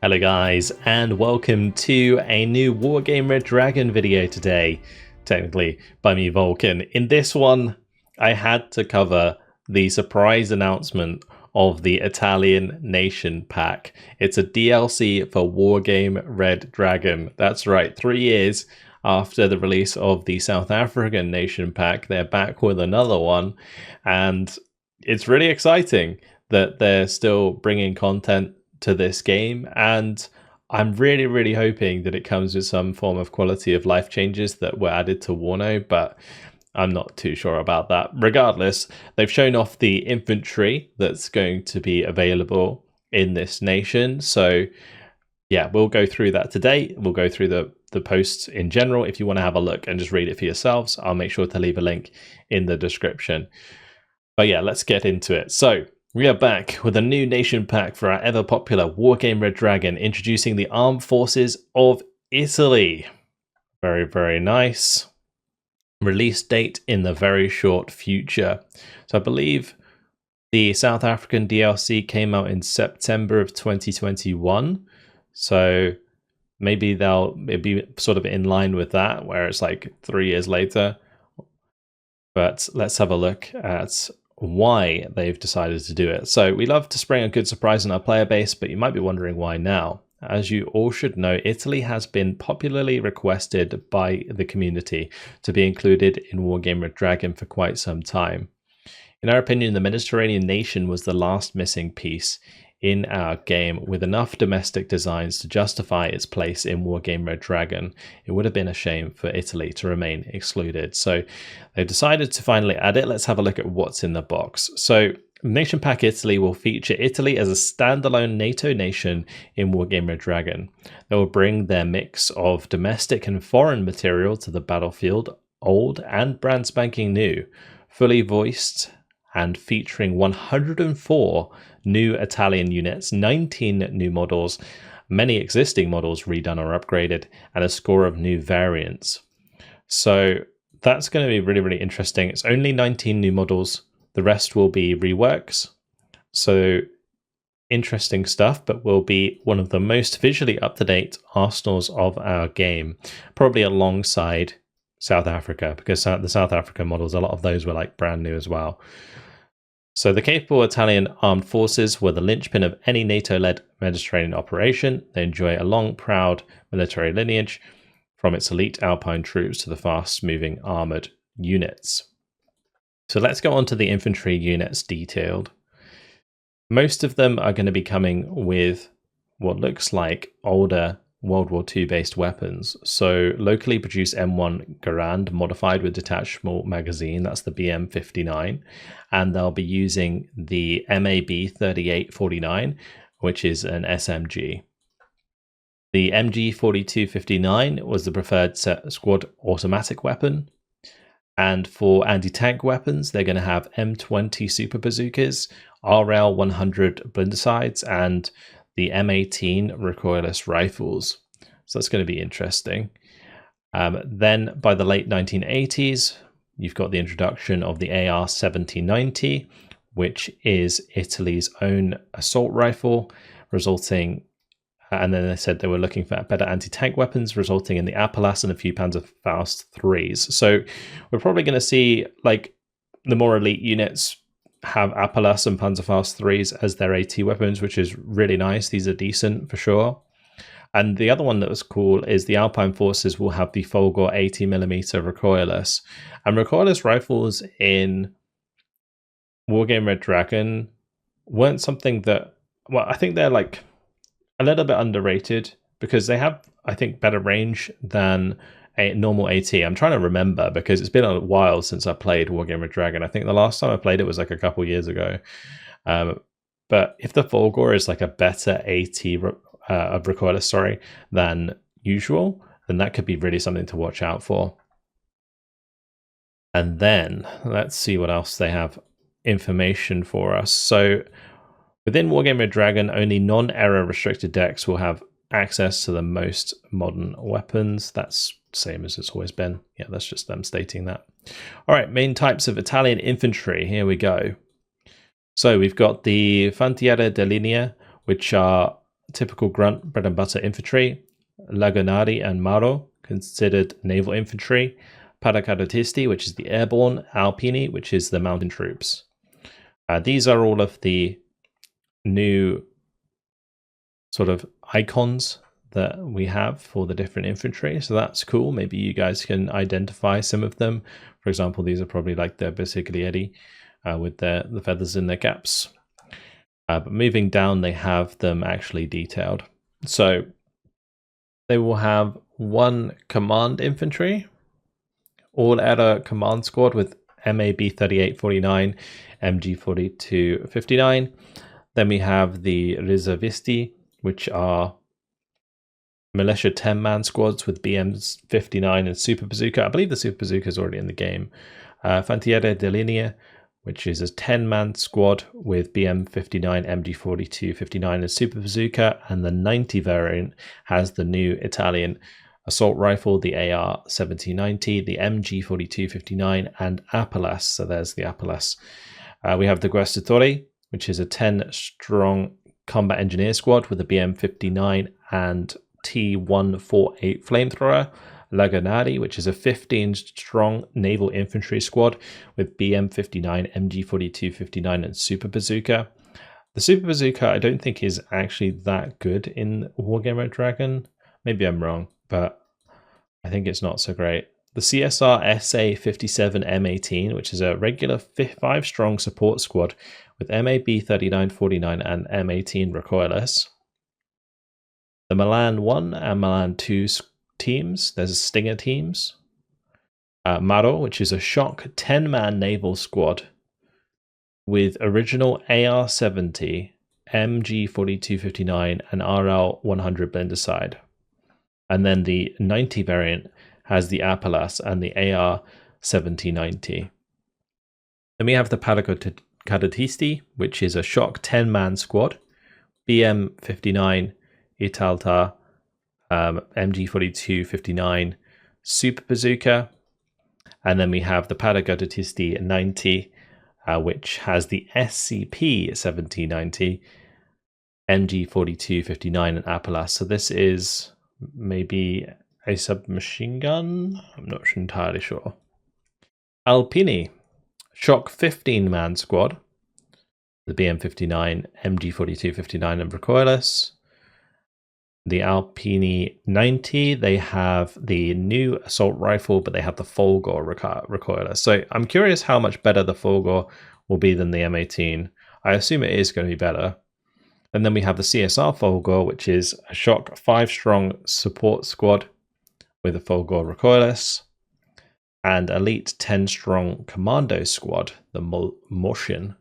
Hello guys, and welcome to a new Wargame Red Dragon video today, technically by me Vulcan. In this one, I had to cover the surprise announcement of the Italian Nation Pack. It's a DLC for Wargame Red Dragon. That's right, 3 years after the release of the South African Nation Pack, they're back with another one, and it's really exciting that they're still bringing content to this game, and I'm really hoping that it comes with some form of quality of life changes that were added to Warno, but I'm not too sure about that. Regardless, they've shown off the infantry that's going to be available in this nation, so yeah, we'll go through that today. We'll go through the posts in general. If you want to have a look and just read it for yourselves, I'll make sure to leave a link in the description. But yeah, let's get into it. So we are back with a new nation pack for our ever popular Wargame Red Dragon, introducing the armed forces of Italy. Very nice. Release date in the very short future. So I believe the South African DLC came out in September of 2021. So maybe it'll be sort of in line with that, where it's like 3 years later. But let's have a look at why they've decided to do it. So we love to spring a good surprise on our player base, but you might be wondering why now. As you all should know, Italy has been popularly requested by the community to be included in Wargame Red Dragon for quite some time. In our opinion, the Mediterranean nation was the last missing piece in our game, with enough domestic designs to justify its place in Wargame Red Dragon. It would have been a shame for Italy to remain excluded. So they've decided to finally add it. Let's have a look at what's in the box. So Nation Pack Italy will feature Italy as a standalone NATO nation in Wargame Red Dragon. They will bring their mix of domestic and foreign material to the battlefield, old and brand spanking new, fully voiced and featuring 104 new Italian units, 19 new models, many existing models redone or upgraded, and a score of new variants. So that's going to be really interesting. It's only 19 new models. The rest will be reworks. So interesting stuff, but will be one of the most visually up-to-date arsenals of our game, probably alongside South Africa, because the South Africa models, a lot of those were like brand new as well. So the capable Italian armed forces were the linchpin of any NATO-led Mediterranean operation. They enjoy a long, proud military lineage, from its elite Alpine troops to the fast-moving armoured units. So let's go on to the infantry units detailed. Most of them are going to be coming with what looks like older World War II based weapons. So locally produced M1 Garand modified with detachable magazine, that's the BM59, and they'll be using the MAB 3849, which is an SMG. The MG 4259 was the preferred squad automatic weapon. And for anti-tank weapons, they're going to have M20 super bazookas, RL 100 blindersides, and the M18 recoilless rifles. So that's going to be interesting. Then by the late 1980s, you've got the introduction of the AR 1790, which is Italy's own assault rifle, resulting, and then they said they were looking for better anti-tank weapons, resulting in the Apalas and a few Panzerfaust 3s. So we're probably going to see like the more elite units have Apalas and Panzerfaust 3s as their AT weapons, which is really nice. These are decent for sure. And the other one that was cool is the Alpine forces will have the Folgor 80mm recoilless. And recoilless rifles in Wargame Red Dragon weren't something that, well, I think they're like a little bit underrated because they have, I think, better range than a normal AT. I'm trying to remember because it's been a while since I played Wargame Red Dragon. I think the last time I played it was like a couple years ago. But if the Folgor is like a better AT of recoilless, than usual, then that could be really something to watch out for. And then let's see what else they have information for us. So within Wargame Red Dragon, only non-era restricted decks will have access to the most modern weapons. That's same as it's always been. Yeah, that's just them stating that. All right, main types of Italian infantry. Here we go. So we've got the Fantiera de Linea, which are typical grunt, bread and butter infantry. Lagunari and Maro, considered naval infantry. Paracadutisti, which is the airborne. Alpini, which is the mountain troops. These are all of the new sort of icons that we have for the different infantry, so that's cool. Maybe you guys can identify some of them. For example, these are probably like the Bersaglieri with the feathers in their caps. But moving down, they have them actually detailed. So they will have one command infantry, all at a command squad with MAB 3849, MG 4259. Then we have the Reservisti, which are militia 10-man squads with BMs 59 and Super Bazooka. I believe the Super Bazooka is already in the game. Fantiera de Linea, which is a 10-man squad with BM 59, MG 42, 59 and Super Bazooka. And the 90 variant has the new Italian assault rifle, the AR 1790, the MG 42, 59 and Apalas. So there's the Apalas. We have the Guastatori, which is a 10-strong combat engineer squad with a BM 59 and T148 flamethrower. Lagunari, which is a 15-strong naval infantry squad with BM 59, MG 42, 59 and Super Bazooka. The Super Bazooka I don't think is actually that good in Wargame Red Dragon. Maybe I'm wrong, but I think it's not so great. The CSR SA 57 M18, which is a regular 5-strong support squad with MAB 3949 and M18 recoilless. The Milan 1 and Milan 2 teams. There's Stinger teams. Maro, which is a shock 10-man naval squad with original AR-70, MG 4259 and RL 100 blendercide. And then the 90 variant has the Apalas and the AR 7090. Then we have the Paracadutisti, which is a shock 10-man squad, BM 59, Italta, MG 42, 59, Super Bazooka. And then we have the Paracadutisti 90, which has the SCP 1790, MG 42, 59 and Apalas. So this is maybe a submachine gun? I'm not entirely sure. Alpini, shock 15-man squad, the BM 59, MG 42, 59 and recoilless. The Alpini 90, they have the new assault rifle, but they have the Folgore recoilless. So I'm curious how much better the Folgore will be than the M18. I assume it is going to be better. And then we have the CSR Folgore, which is a shock 5-strong support squad with a Folgore recoilless, and elite 10-strong commando squad, the Kolmoshin.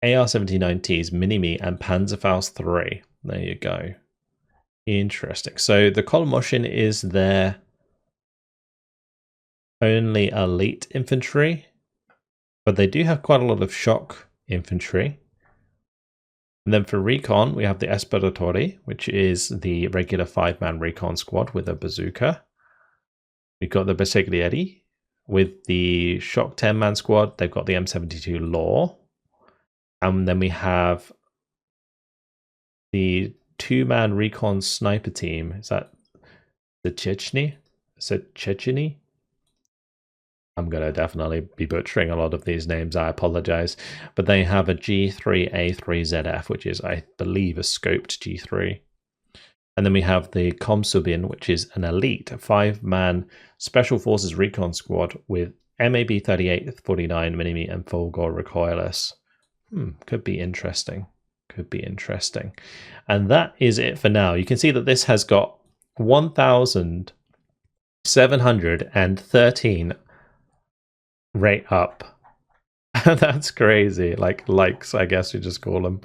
AR-1790s, Mini-Me, and Panzerfaust 3. There you go. Interesting. So the Kolmoshin is their only elite infantry, but they do have quite a lot of shock infantry. And then for recon, we have the Esperatori, which is the regular 5-man recon squad with a bazooka. We've got the Bersaglieri with the shock 10-man squad. They've got the M72 Law. And then we have the 2-man recon sniper team. Is that the Chechny? Is it Chechny? I'm going to definitely be butchering a lot of these names. I apologize. But they have a G3A3ZF, which is, I believe, a scoped G3. And then we have the Komsubin, which is an elite 5-man Special Forces Recon Squad with MAB 3849 Mini-Me and Folgore recoilless. Could be interesting. Could be interesting. And that is it for now. You can see that this has got 1,713 rate up. That's crazy. Like likes, I guess you just call them.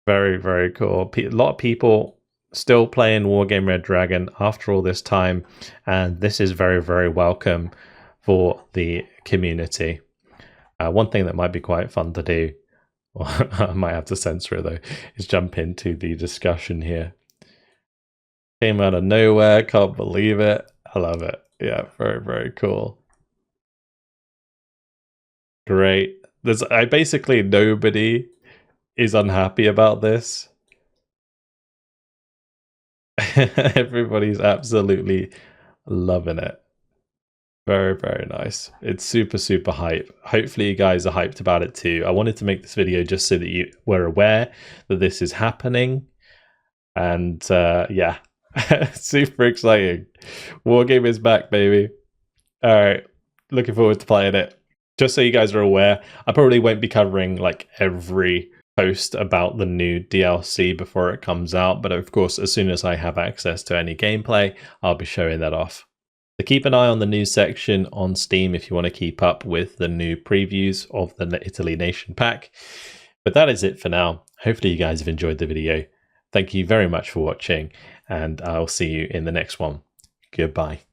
Very, very cool. A lot of people still playing Wargame Red Dragon after all this time, and this is very, very welcome for the community. One thing that might be quite fun to do, I might have to censor it though, is jump into the discussion here. Came out of nowhere, can't believe it. I love it. Yeah, very, very cool. Great. There's basically nobody is unhappy about this. Everybody's absolutely loving it. Very, very nice. It's super, super hype. Hopefully you guys are hyped about it too. I wanted to make this video just so that you were aware that this is happening. And yeah, super exciting. Wargame is back, baby. All right, looking forward to playing it. Just so you guys are aware, I probably won't be covering like every post about the new DLC before it comes out, but of course, as soon as I have access to any gameplay, I'll be showing that off. So keep an eye on the news section on Steam if you want to keep up with the new previews of the Italy Nation pack. But that is it for now. Hopefully you guys have enjoyed the video. Thank you very much for watching, and I'll see you in the next one. Goodbye.